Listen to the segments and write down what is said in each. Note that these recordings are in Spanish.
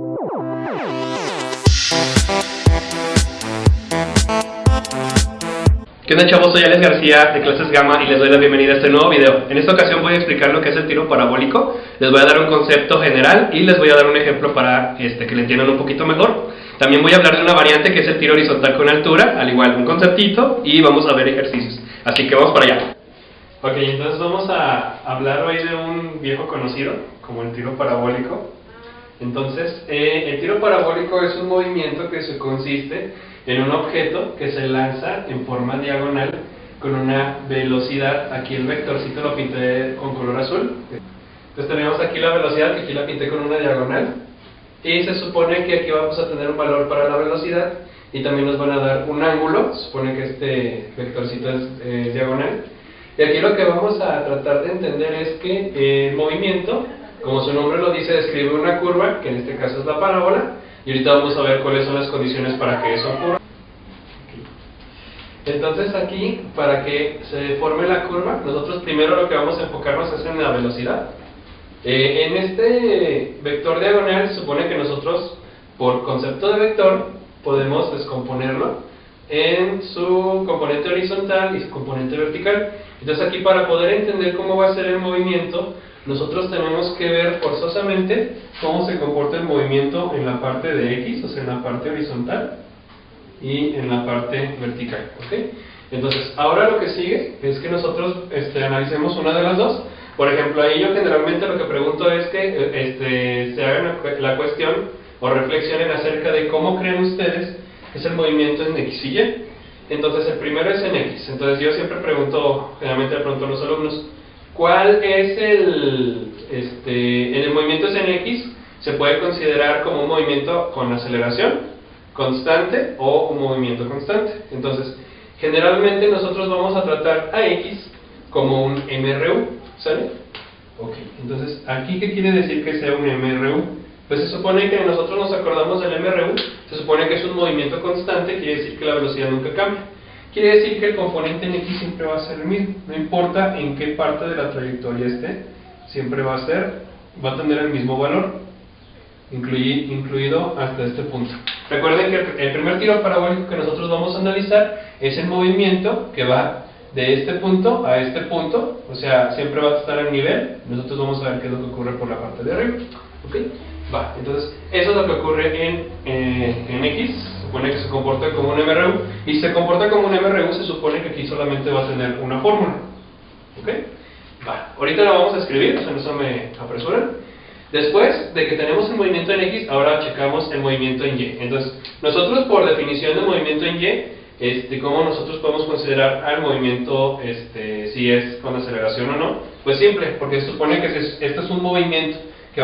¿Qué onda, chavos? Soy Alex García de Clases Gamma y les doy la bienvenida a este nuevo video. En esta ocasión voy a explicar lo que es el tiro parabólico. Les voy a dar un concepto general y les voy a dar un ejemplo para que lo entiendan un poquito mejor. También voy a hablar de una variante que es el tiro horizontal con altura, al igual un conceptito, y vamos a ver ejercicios. Así que vamos para allá. Ok, entonces vamos a hablar hoy de un viejo conocido, como el tiro parabólico. Entonces, el tiro parabólico es un movimiento que se consiste en un objeto que se lanza en forma diagonal con una velocidad. Aquí el vectorcito lo pinté con color azul. Entonces tenemos aquí la velocidad, que aquí la pinté con una diagonal. Y se supone que aquí vamos a tener un valor para la velocidad y también nos van a dar un ángulo. Se supone que este vectorcito es diagonal. Y aquí lo que vamos a tratar de entender es que el movimiento, como su nombre lo dice, describe una curva, que en este caso es la parábola, y ahorita vamos a ver cuáles son las condiciones para que eso ocurra. Entonces aquí, para que se forme la curva, nosotros primero lo que vamos a enfocarnos es en la velocidad. En este vector diagonal se supone que nosotros, por concepto de vector, podemos descomponerlo en su componente horizontal y su componente vertical. Entonces aquí, para poder entender cómo va a ser el movimiento, nosotros tenemos que ver forzosamente cómo se comporta el movimiento en la parte de X, o sea, en la parte horizontal y en la parte vertical, ¿ok? Entonces, ahora lo que sigue es que nosotros analicemos una de las dos. Por ejemplo, ahí yo generalmente lo que pregunto es que se hagan la cuestión o reflexionen acerca de cómo creen ustedes que es el movimiento en X y Y. Entonces, el primero es en X. Entonces, yo siempre pregunto, generalmente le pregunto a los alumnos, ¿cuál es en el movimiento es en X? ¿Se puede considerar como un movimiento con aceleración constante o un movimiento constante? Entonces, generalmente nosotros vamos a tratar a X como un MRU, ¿sale? Ok, entonces, ¿aquí qué quiere decir que sea un MRU? Pues se supone que nosotros nos acordamos del MRU, se supone que es un movimiento constante, quiere decir que la velocidad nunca cambia. Quiere decir que el componente en X siempre va a ser el mismo, no importa en qué parte de la trayectoria esté, siempre va a tener el mismo valor, incluido hasta este punto. Recuerden que el primer tiro parabólico que nosotros vamos a analizar es el movimiento que va de este punto a este punto, o sea, siempre va a estar al nivel. Nosotros vamos a ver qué es lo que ocurre por la parte de arriba, ¿ok? Va, entonces, eso es lo que ocurre en X. Se supone que se comporta como un MRU, y si se comporta como un MRU, se supone que aquí solamente va a tener una fórmula, ¿ok? Va, ahorita la vamos a escribir, o sea, no se me apresuran. Después de que tenemos el movimiento en X, ahora checamos el movimiento en Y. Entonces, nosotros, por definición de movimiento en Y, ¿cómo nosotros podemos considerar al movimiento, si es con aceleración o no? Pues simple, porque se supone que este es un movimiento que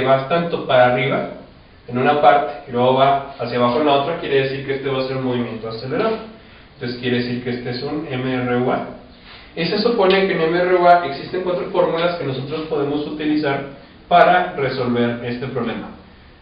va tanto para arriba en una parte y luego va hacia abajo en la otra. Quiere decir que este va a ser un movimiento acelerado. Entonces quiere decir que este es un MRUA. Y se supone que en MRUA existen 4 fórmulas que nosotros podemos utilizar para resolver este problema.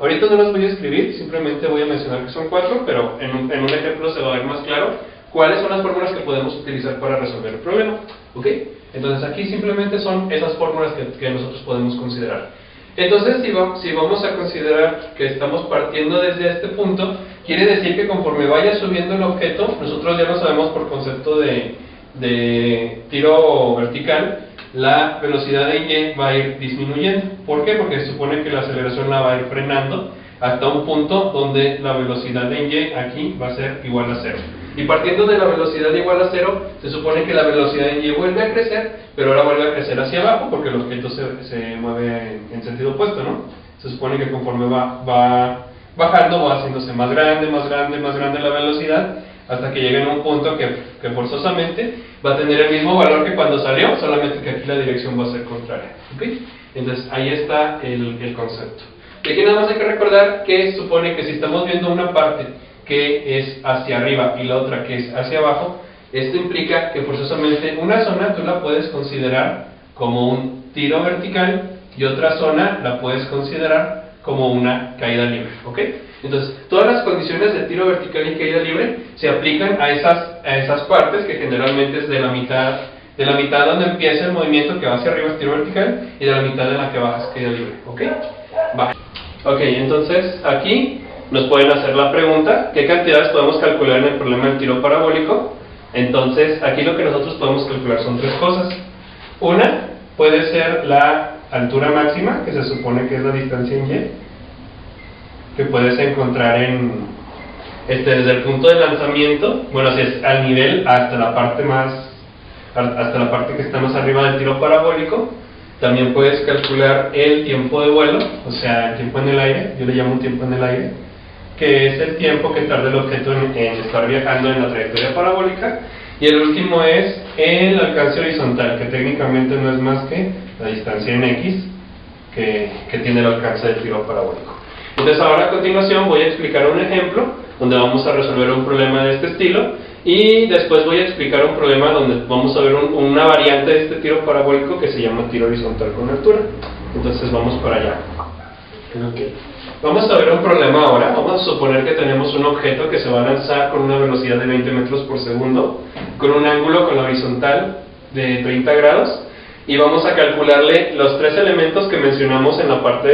Ahorita no las voy a escribir, simplemente voy a mencionar que son 4, pero en un ejemplo se va a ver más claro cuáles son las fórmulas que podemos utilizar para resolver el problema, ¿ok? Entonces aquí simplemente son esas fórmulas que nosotros podemos considerar. Entonces, si vamos a considerar que estamos partiendo desde este punto, quiere decir que conforme vaya subiendo el objeto, nosotros ya lo sabemos por concepto de tiro vertical, la velocidad de Y va a ir disminuyendo. ¿Por qué? Porque se supone que la aceleración la va a ir frenando hasta un punto donde la velocidad de Y aquí va a ser igual a 0. Y partiendo de la velocidad igual a 0, se supone que la velocidad de Y vuelve a crecer, pero ahora vuelve a crecer hacia abajo porque el objeto se mueve en sentido opuesto, ¿no? Se supone que conforme va bajando, va haciéndose más grande la velocidad, hasta que llegue a un punto que forzosamente va a tener el mismo valor que cuando salió, solamente que aquí la dirección va a ser contraria, ¿ok? Entonces ahí está el concepto. Y aquí nada más hay que recordar que supone que si estamos viendo una parte que es hacia arriba y la otra que es hacia abajo, esto implica que forzosamente una zona tú la puedes considerar como un tiro vertical y otra zona la puedes considerar como una caída libre, ¿ok? Entonces, todas las condiciones de tiro vertical y caída libre se aplican a esas partes, que generalmente es de la mitad donde empieza el movimiento que va hacia arriba es tiro vertical, y de la mitad en la que baja es caída libre, ¿ok? Va. Ok, entonces aquí nos pueden hacer la pregunta, ¿qué cantidades podemos calcular en el problema del tiro parabólico? Entonces, aquí lo que nosotros podemos calcular son tres cosas. Una puede ser la altura máxima, que se supone que es la distancia en Y, que puedes encontrar en desde el punto de lanzamiento, bueno, si es al nivel hasta la parte que está más arriba del tiro parabólico. También puedes calcular el tiempo de vuelo, o sea, el tiempo en el aire, yo le llamo tiempo en el aire, que es el tiempo que tarda el objeto en estar viajando en la trayectoria parabólica. Y el último es el alcance horizontal, que técnicamente no es más que la distancia en X que tiene el alcance del tiro parabólico. Entonces ahora a continuación voy a explicar un ejemplo donde vamos a resolver un problema de este estilo, y después voy a explicar un problema donde vamos a ver una variante de este tiro parabólico que se llama tiro horizontal con altura. Entonces vamos para allá. Okay. Vamos a ver un problema ahora. Vamos a suponer que tenemos un objeto que se va a lanzar con una velocidad de 20 metros por segundo, con un ángulo con la horizontal de 30 grados, y vamos a calcularle los tres elementos que mencionamos en la parte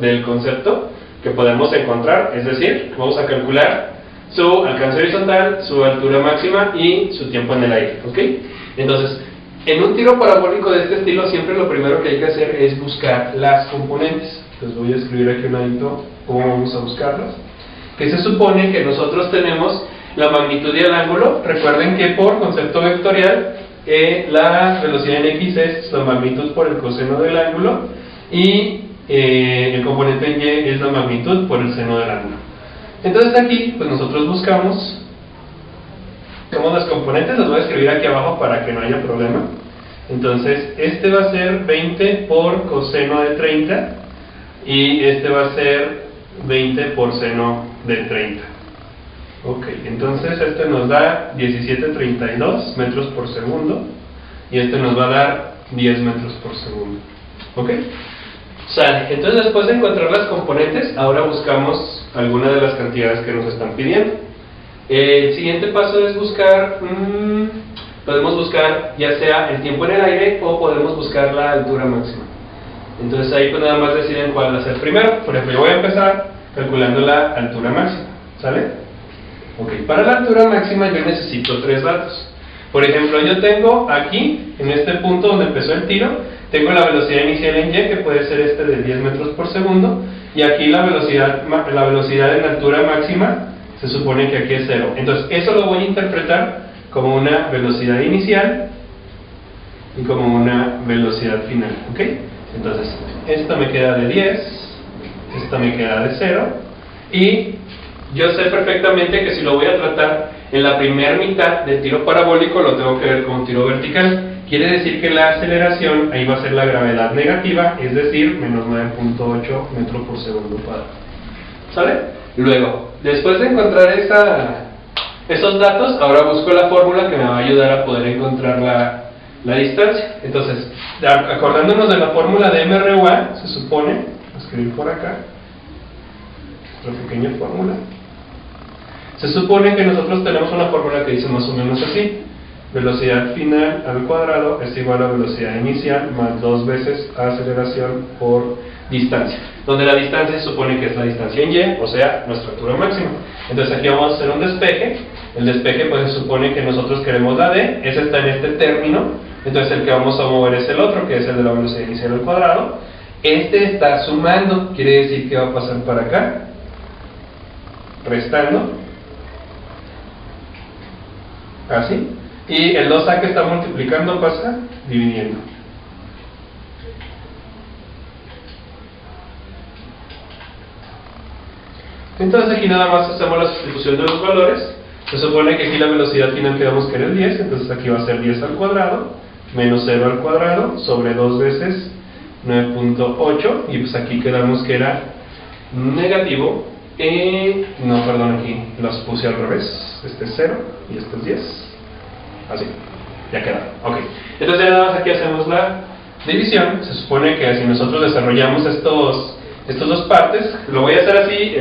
del concepto que podemos encontrar, es decir, vamos a calcular su alcance horizontal, su altura máxima y su tiempo en el aire, ¿ok? Entonces, en un tiro parabólico de este estilo, siempre lo primero que hay que hacer es buscar las componentes. Entonces voy a escribir aquí un ladito cómo vamos a buscarlas. Que se supone que nosotros tenemos la magnitud y el ángulo. Recuerden que por concepto vectorial, la velocidad en X es la magnitud por el coseno del ángulo, y el componente en Y es la magnitud por el seno del ángulo. Entonces aquí, pues nosotros buscamos las componentes, las voy a escribir aquí abajo para que no haya problema. Entonces, este va a ser 20 por coseno de 30, y este va a ser 20 por seno de 30. Ok, entonces este nos da 17.32 metros por segundo, y este nos va a dar 10 metros por segundo. Ok, sale. Entonces, después de encontrar las componentes, ahora buscamos algunas de las cantidades que nos están pidiendo. El siguiente paso es buscar, podemos buscar ya sea el tiempo en el aire o podemos buscar la altura máxima. Entonces ahí pues nada más deciden cuál hacer primero. Por ejemplo, yo voy a empezar calculando la altura máxima, ¿sale? Ok, para la altura máxima yo necesito tres datos. Por ejemplo, yo tengo aquí, en este punto donde empezó el tiro, tengo la velocidad inicial en Y, que puede ser de 10 metros por segundo, y aquí la velocidad en altura máxima se supone que aquí es 0. Entonces eso lo voy a interpretar como una velocidad inicial y como una velocidad final, ¿ok? Entonces esta me queda de 10, esta me queda de 0, y yo sé perfectamente que si lo voy a tratar en la primera mitad del tiro parabólico, lo tengo que ver como un tiro vertical. Quiere decir que la aceleración ahí va a ser la gravedad negativa, es decir, menos 9.8 metros por segundo cuadrado. ¿Sale? Luego, después de encontrar esos datos, ahora busco la fórmula que me va a ayudar a poder encontrar la distancia. Entonces, acordándonos de la fórmula de MRUA, se supone, voy a escribir por acá, nuestra pequeña fórmula. Se supone que nosotros tenemos una fórmula que dice más o menos así: velocidad final al cuadrado es igual a velocidad inicial más 2 veces aceleración por distancia, donde la distancia se supone que es la distancia en Y, o sea, nuestra altura máxima. Entonces aquí vamos a hacer un despeje. El despeje pues se supone que nosotros queremos la D, ese está en este término, entonces el que vamos a mover es el otro, que es el de la velocidad inicial al cuadrado. Este está sumando, quiere decir que va a pasar para acá, restando, así. Y el 2A que está multiplicando pasa dividiendo. Entonces aquí nada más hacemos la sustitución de los valores. Se supone que aquí la velocidad final quedamos que era el 10, entonces aquí va a ser 10 al cuadrado, menos 0 al cuadrado, sobre 2 veces 9.8, y pues aquí quedamos que era negativo, no, perdón, aquí los puse al revés, este es 0 y este es 10. Así, ya queda. Ok. Entonces ya nada más aquí hacemos la división. Se supone que si nosotros desarrollamos estos dos partes, lo voy a hacer así,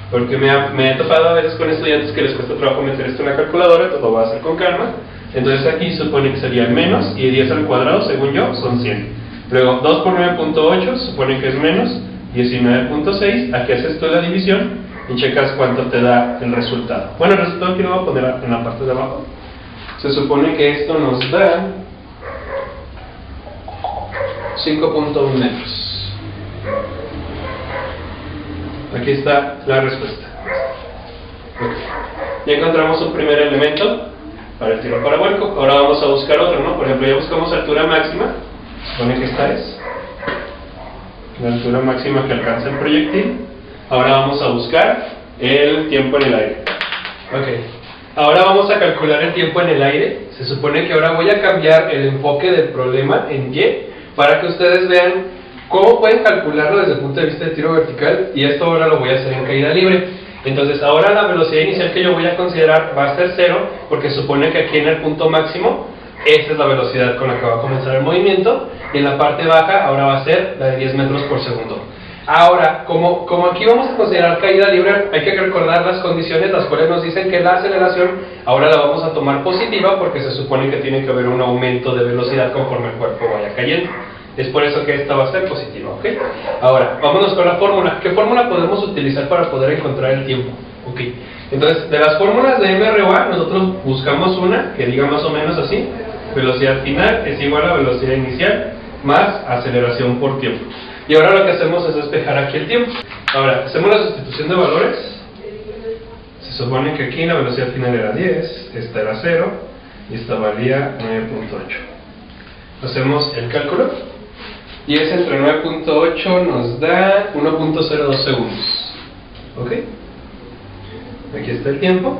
porque me he topado a veces con estudiantes que les cuesta trabajo meter esto en la calculadora, entonces lo voy a hacer con calma. Entonces aquí se supone que sería menos, y 10 al cuadrado, según yo, son 100. Luego 2 por 9.8 se supone que es menos, 19.6, aquí haces tú la división y checas cuánto te da el resultado. Bueno, el resultado aquí lo voy a poner en la parte de abajo. Se supone que esto nos da 5.1 metros. Aquí está la respuesta. Okay. Ya encontramos un primer elemento para el tiro parabólico. Ahora vamos a buscar otro, ¿no? Por ejemplo, ya buscamos altura máxima. Supone que esta es la altura máxima que alcanza el proyectil. Ahora vamos a buscar el tiempo en el aire. Ok. Ahora vamos a calcular el tiempo en el aire. Se supone que ahora voy a cambiar el enfoque del problema en Y para que ustedes vean cómo pueden calcularlo desde el punto de vista de tiro vertical, y esto ahora lo voy a hacer en caída libre. Entonces ahora la velocidad inicial que yo voy a considerar va a ser 0, porque supone que aquí en el punto máximo esta es la velocidad con la que va a comenzar el movimiento, y en la parte baja ahora va a ser la de 10 metros por segundo. Ahora, como aquí vamos a considerar caída libre, hay que recordar las condiciones, las cuales nos dicen que la aceleración ahora la vamos a tomar positiva, porque se supone que tiene que haber un aumento de velocidad conforme el cuerpo vaya cayendo. Es por eso que esta va a ser positiva, ¿ok? Ahora, vámonos con la fórmula. ¿Qué fórmula podemos utilizar para poder encontrar el tiempo? Ok, entonces, de las fórmulas de MROA, nosotros buscamos una que diga más o menos así: velocidad final es igual a velocidad inicial más aceleración por tiempo. Y ahora lo que hacemos es despejar aquí el tiempo. Ahora, hacemos la sustitución de valores. Se supone que aquí la velocidad final era 10, esta era 0, y esta valía 9.8. Hacemos el cálculo, y es entre 9.8 nos da 1.02 segundos. ¿Ok? Aquí está el tiempo.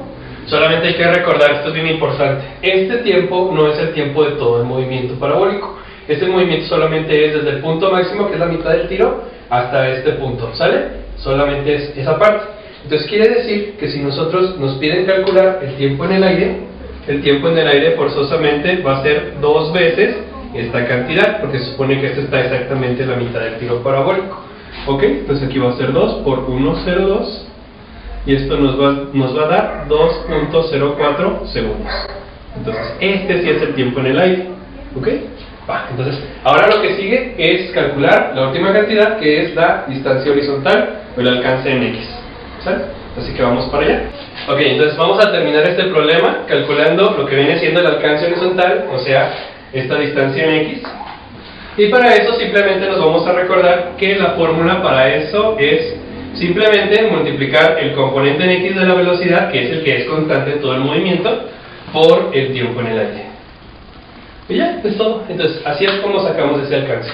Solamente hay que recordar, esto es bien importante, este tiempo no es el tiempo de todo el movimiento parabólico. Este movimiento solamente es desde el punto máximo, que es la mitad del tiro, hasta este punto, ¿sale? Solamente es esa parte. Entonces quiere decir que si nosotros nos piden calcular el tiempo en el aire forzosamente va a ser 2 veces esta cantidad, porque se supone que esta está exactamente en la mitad del tiro parabólico. ¿Ok? Entonces aquí va a ser 2 por 1.02, y esto nos va a dar 2.04 segundos. Entonces este sí es el tiempo en el aire. ¿Ok? Entonces, ahora lo que sigue es calcular la última cantidad, que es la distancia horizontal o el alcance en X. ¿Sale? Así que vamos para allá. Ok, entonces vamos a terminar este problema calculando lo que viene siendo el alcance horizontal, o sea, esta distancia en X. Y para eso simplemente nos vamos a recordar que la fórmula para eso es simplemente multiplicar el componente en X de la velocidad, que es el que es constante en todo el movimiento, por el tiempo en el aire. Y ya, es todo. Entonces, así es como sacamos ese alcance.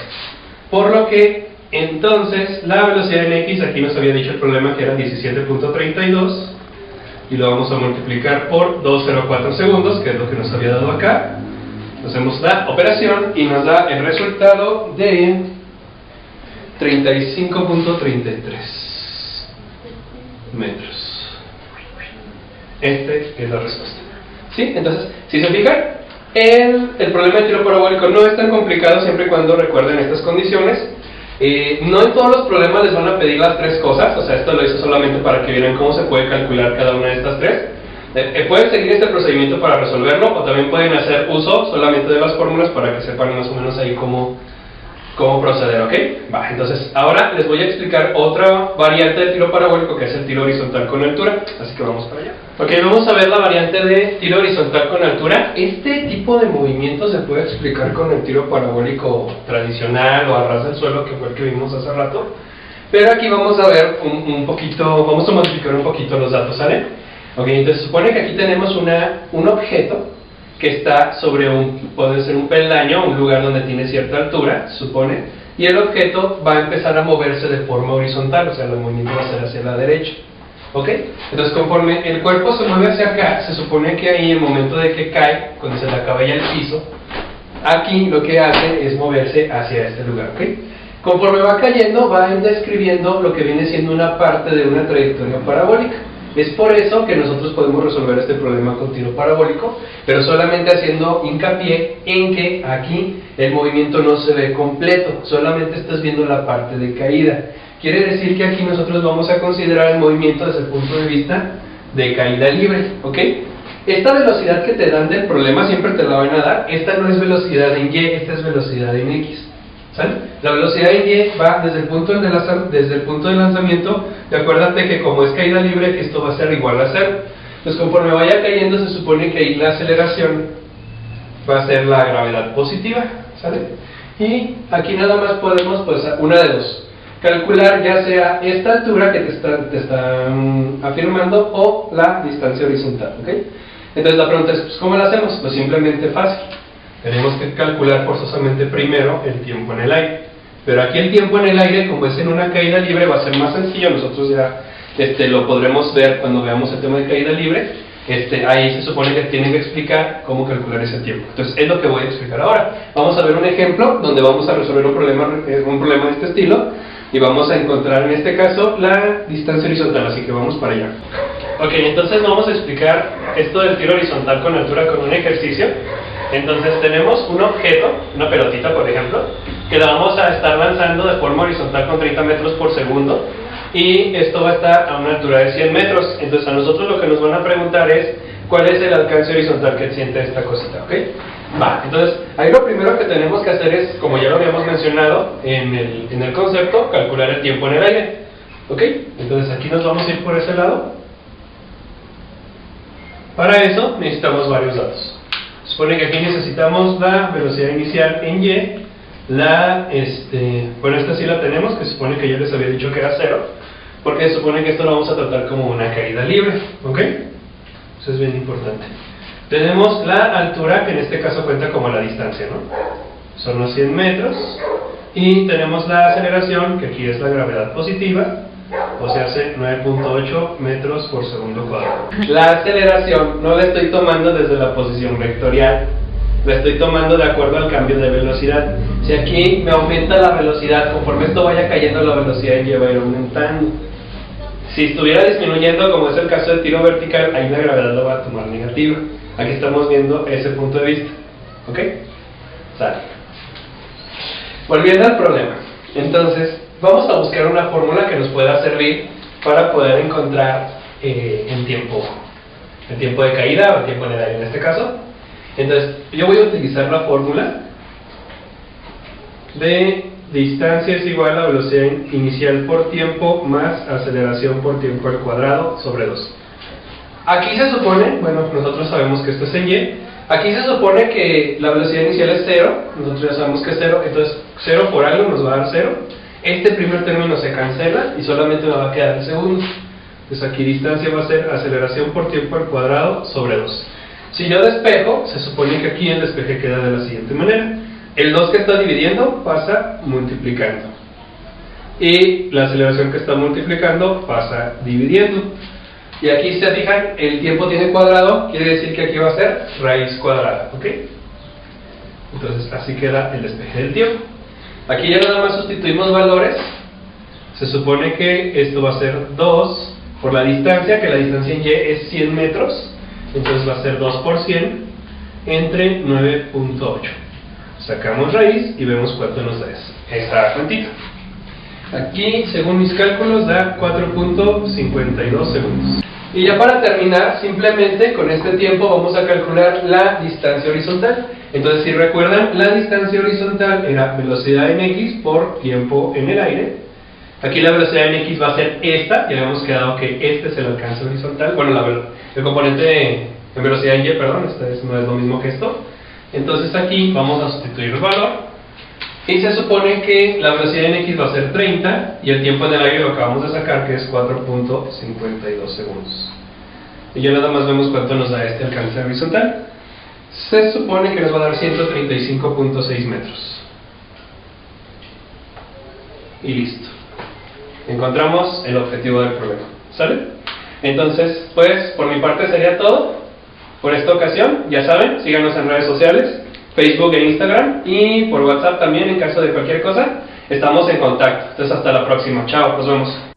Por lo que, entonces, la velocidad en X, aquí nos había dicho el problema que era 17.32, y lo vamos a multiplicar por 2.04 segundos, que es lo que nos había dado acá. Hacemos la operación y nos da el resultado de 35.33 metros. Esta es la respuesta. ¿Sí? Entonces, si se fijan, el problema de tiro parabólico no es tan complicado siempre y cuando recuerden estas condiciones. No en todos los problemas les van a pedir las 3 cosas, o sea, esto lo hice solamente para que vieran cómo se puede calcular cada una de estas 3. Pueden seguir este procedimiento para resolverlo, o también pueden hacer uso solamente de las fórmulas para que sepan más o menos ahí cómo proceder, ¿ok? Entonces, ahora les voy a explicar otra variante de tiro parabólico, que es el tiro horizontal con altura, así que vamos para allá. Ok, vamos a ver la variante de tiro horizontal con altura. Este tipo de movimiento se puede explicar con el tiro parabólico tradicional o a ras del suelo, que fue el que vimos hace rato, pero aquí vamos a ver un poquito, vamos a modificar un poquito los datos, ¿sale? Ok, entonces supone que aquí tenemos un objeto que está sobre puede ser un peldaño, un lugar donde tiene cierta altura, supone, y el objeto va a empezar a moverse de forma horizontal, o sea, el movimiento va a ser hacia la derecha. ¿Ok? Entonces, conforme el cuerpo se mueve hacia acá, se supone que ahí, en el momento de que cae, cuando se le acaba ya el piso, aquí lo que hace es moverse hacia este lugar, ¿ok? Conforme va cayendo, va describiendo lo que viene siendo una parte de una trayectoria parabólica. Es por eso que nosotros podemos resolver este problema con tiro parabólico, pero solamente haciendo hincapié en que aquí el movimiento no se ve completo, solamente estás viendo la parte de caída. Quiere decir que aquí nosotros vamos a considerar el movimiento desde el punto de vista de caída libre, ¿ok? Esta velocidad que te dan del problema siempre te la van a dar. Esta no es velocidad en Y, esta es velocidad en X, ¿Sale? La velocidad en Y va desde el punto de lanzamiento, y acuérdate que como es caída libre, esto va a ser igual a 0. Entonces conforme vaya cayendo, se supone que ahí la aceleración va a ser la gravedad positiva, ¿sale? Y aquí nada más podemos, pues, una de dos, calcular ya sea esta altura que te están afirmando o la distancia horizontal, ¿ok? Entonces la pregunta es, pues, ¿cómo la hacemos? Pues simplemente fácil. Tenemos que calcular forzosamente primero el tiempo en el aire. Pero aquí el tiempo en el aire, como es en una caída libre, va a ser más sencillo. Nosotros ya lo podremos ver cuando veamos el tema de caída libre. Ahí se supone que tienen que explicar cómo calcular ese tiempo. Entonces es lo que voy a explicar ahora. Vamos a ver un ejemplo donde vamos a resolver un problema de este estilo, y vamos a encontrar en este caso la distancia horizontal, así que vamos para allá. Ok, entonces vamos a explicar esto del tiro horizontal con altura con un ejercicio. Entonces tenemos un objeto, una pelotita por ejemplo, que la vamos a estar lanzando de forma horizontal con 30 metros por segundo, y esto va a estar a una altura de 100 metros. Entonces a nosotros lo que nos van a preguntar es cuál es el alcance horizontal que siente esta cosita, ¿ok? Va, entonces ahí lo primero que tenemos que hacer es, como ya lo habíamos mencionado en el concepto, calcular el tiempo en el aire, ¿ok? Entonces aquí nos vamos a ir por ese lado. Para eso necesitamos varios datos. Supone que aquí necesitamos la velocidad inicial en Y, bueno, esta sí la tenemos, que supone que yo les había dicho que era 0, porque se supone que esto lo vamos a tratar como una caída libre, ¿ok? Eso es bien importante. Tenemos la altura, que en este caso cuenta como la distancia, ¿no? Son los 100 metros, y tenemos la aceleración, que aquí es la gravedad positiva, o sea, hace 9.8 metros por segundo cuadrado. La aceleración no la estoy tomando desde la posición vectorial, la estoy tomando de acuerdo al cambio de velocidad. Si aquí me aumenta la velocidad, conforme esto vaya cayendo, la velocidad en Y va a ir aumentando. Si estuviera disminuyendo, como es el caso del tiro vertical, ahí la gravedad lo va a tomar negativa. Aquí estamos viendo ese punto de vista, ¿ok? Sale. Volviendo al problema, entonces vamos a buscar una fórmula que nos pueda servir para poder encontrar el tiempo de caída, o el tiempo en el aire en este caso. Entonces yo voy a utilizar la fórmula de distancia es igual a velocidad inicial por tiempo más aceleración por tiempo al cuadrado sobre 2. Aquí se supone, bueno, nosotros sabemos que esto es en Y. Aquí se supone que la velocidad inicial es 0, nosotros ya sabemos que es 0, entonces 0 por algo nos va a dar 0. Este primer término se cancela y solamente me va a quedar el segundo. Entonces aquí distancia va a ser aceleración por tiempo al cuadrado sobre 2. Si yo despejo, se supone que aquí el despeje queda de la siguiente manera. El 2 que está dividiendo pasa multiplicando, y la aceleración que está multiplicando pasa dividiendo. Y aquí, se fijan, el tiempo tiene cuadrado, quiere decir que aquí va a ser raíz cuadrada, ¿ok? Entonces así queda el despeje del tiempo. Aquí ya nada más sustituimos valores. Se supone que esto va a ser 2 por la distancia, que la distancia en Y es 100 metros, entonces va a ser 2 por 100 entre 9.8. Sacamos raíz y vemos cuánto nos da esa cuantita. Aquí, según mis cálculos, da 4.52 segundos. Y ya para terminar, simplemente con este tiempo vamos a calcular la distancia horizontal. Entonces, si recuerdan, la distancia horizontal era velocidad en X por tiempo en el aire. Aquí la velocidad en X va a ser esta, ya habíamos quedado que este es el alcance horizontal. Bueno, el componente en velocidad en Y, perdón, no es lo mismo que esto. Entonces aquí vamos a sustituir el valor, y se supone que la velocidad en X va a ser 30, y el tiempo en el aire lo acabamos de sacar, que es 4.52 segundos. Y ya nada más vemos cuánto nos da este alcance horizontal. Se supone que nos va a dar 135.6 metros. Y listo. Encontramos el objetivo del problema. ¿Sale? Entonces, pues, por mi parte sería todo por esta ocasión. Ya saben, síganos en redes sociales, Facebook e Instagram, y por WhatsApp también en caso de cualquier cosa. Estamos en contacto. Entonces hasta la próxima. Chao, nos vemos.